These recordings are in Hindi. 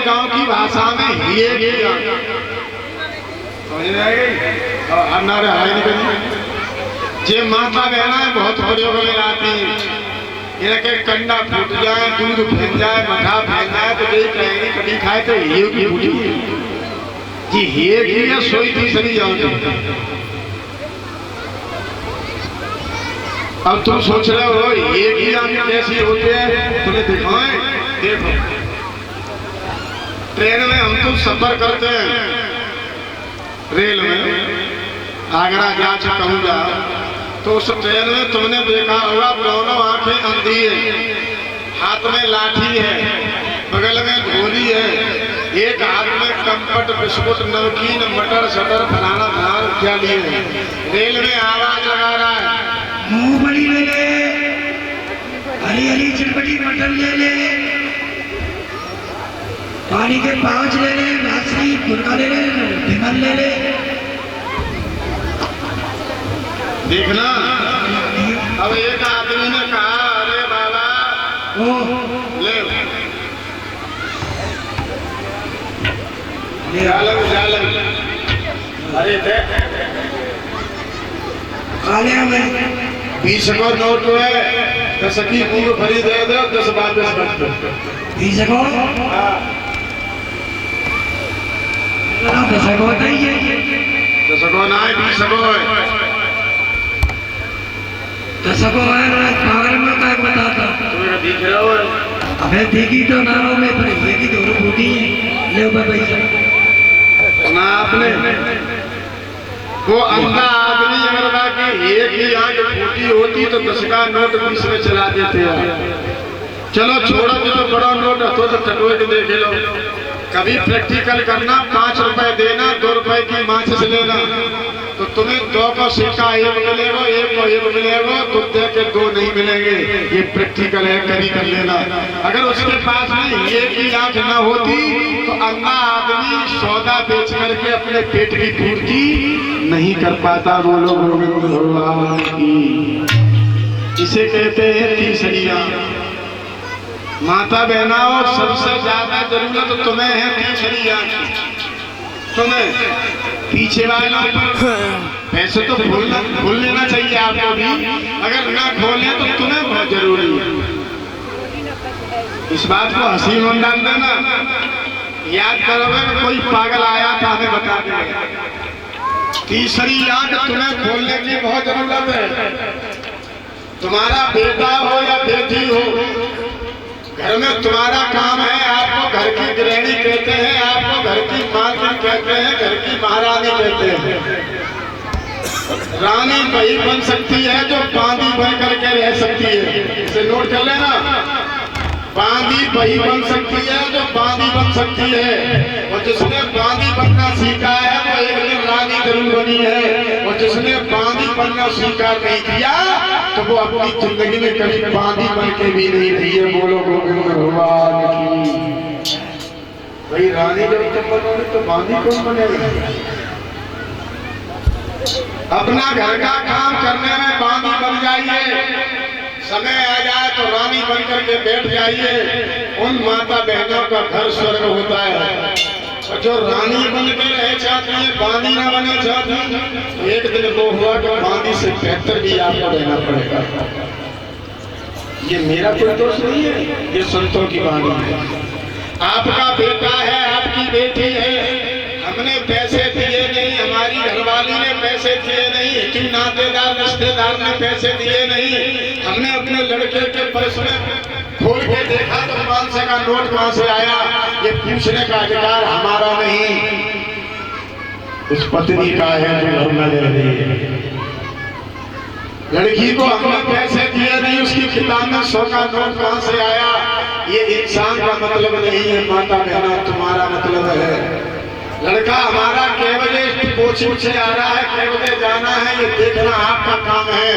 गांव की भाषा में ये समझ में आएगी। और हमारे हाई निकली जे माता बहना बहुत प्रयोग में आती है, इनके कंडा फूट जाए, दूध फेंक जाए, मठा फेंक जाए तो यही कहेंगे कभी खाए तो ये की फूटी जी, ये की सोई थी सही जाओगे। अब तुम सोच रहे हो ये की आगे कैसी होते हैं, तुम्हें दिखाएं। देखो ट्रेन में हम तो सफर करते हैं, रेल में आगरा जा चुका हूँ, तो उस ट्रेन में तुमने देखा होगा दोनों आंखें अंधी है, हाथ में लाठी है, बगल में झोली है, एक हाथ में कंपट बिस्कुट नमकीन मटर सटर फलाना फलाना क्या लिए है। रेल में आवाज लगा रहा है, मूंगफली ले ले, हरी हरी चटपटी मटर ले ले, पानी के पाउच ले ले, बासरी गुरका ले ले, ढिमल ले ले। देखना अब एक आदमी ने कहा अरे बाबा ले जालम अरे देख काले में 20 का नोट है, 10 की मूंगफली दे दो, 10 वापस कर दो। 20 को 10 को चाहिए, 10 को ना 20 को है, 10 को है ना। पागल में क्या बताता तुम्हें दिख रहा हो। अबे देखी तो नारों में पर ये की दोनों फूटी है, ले ऊपर पैसा ना आपने वो अंधा आदमी अगर बाकी एक ही आंख फूटी होती तो 10 का नोट 20 में चला देते हैं। चलो छोड़ो जो बड़ा नोट तो टटोए के देख लो। कभी प्रैक्टिकल करना, 5 रुपए देना, 2 रुपए की माचिस लेना, तो तुम्हें 2 का सिक्का 1 मिलेगा, 1 को 1 मिलेगा, तुम देख के 2 नहीं मिलेंगे। ये प्रैक्टिकल है, कभी कर लेना। अगर उसके पास में एक ही आंख न होती तो अंधा आदमी सौदा बेच करके अपने पेट की पूर्ति नहीं कर पाता। बोलो गोविंद भगवान की। इसे कहते हैं तीसरिया। माता बहनाओं सबसे ज्यादा जरूरत तुम्हें है तीसरिया की। तुम्हें पीछे वालों पर पैसे तो भूल लेना चाहिए आपको भी, अगर ना खोले तो तुम्हें बहुत जरूरी है। इस बात को हंसी में डाल देना, याद करोगे कि कोई पागल आया था हमें बता देगा। तीसरी आंख तुम्हें खोलने की बहुत जरूरत है। तुम्हारा बेटा हो या बेटी हो, घर में तुम्हारा काम है, आपको घर की गृहिणी कहते हैं, आपको घर की मालकिन कहते हैं, घर की महारानी कहते हैं। रानी वही बन सकती है जो बांदी बन करके रह सकती है। इसे नोट कर लेना, बांदी वही बन सकती है जो बांदी बन सकती है। और जिसने बांदी बनना सीखा है वो एक दिन रानी जरूर बनी है। और जिसने बांदी बनना स्वीकार नहीं किया तो वो अपनी जिंदगी में कभी बांदी बन के भी नहीं रही है। बोलो गोविंद भगवान की। भाई रानी जब तक बनोगे तो बांदी कौन बनेगा? अपना घर का काम करने में बांदी बन जाइए, समय आ जाए तो रानी बन करके बैठ जाइए। उन माता बहनों का घर स्वर्ग होता है। और जो रानी बन के रह चाहती है, बांदी ना बने चाहती, एक दिन वो हुआ कि बांदी से बेहतर भी आपको रहना पड़ेगा। ये मेरा कोई दोष नहीं है, ये संतों की वाणी है। आपका बेटा है, आपकी बेटी है, हमने पैसे दिए नहीं, हमारी घरवाली ने पैसे दिए नहीं, कि नातेदार रिश्तेदार ने पैसे दिए नहीं, हमने अपने लड़के के पर्स में खोल के देखा तो 500 का नोट कहां से आया, ये पूछने का अधिकार हमारा नहीं, उस पत्नी का है जो घर में रह रही है। लड़की को हमने पैसे दिए नहीं, उसकी किताब में 100 का नोट कहां से आया, ये इंसान का मतलब नहीं है। माता बहना तुम्हारा मतलब है। लड़का हमारा कै बजे कोचिंग से आ रहा है, कै बजे जाना है, ये देखना आपका काम है,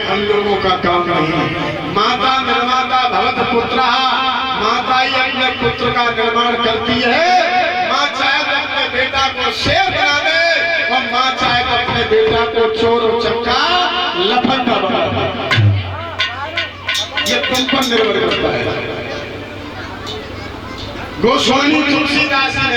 हम लोगों का काम नहीं। माता निर्माता भवत पुत्रः, माता ही अपने पुत्र का निर्माण करती है। माँ चाहे तो अपने बेटा को शेर बना दे और माँ चाहे तो अपने बेटा को चोर चक्का लफंगा बना दे। ये तुम पर निर्भर करता है। गोस्वामी तुलसीदास जी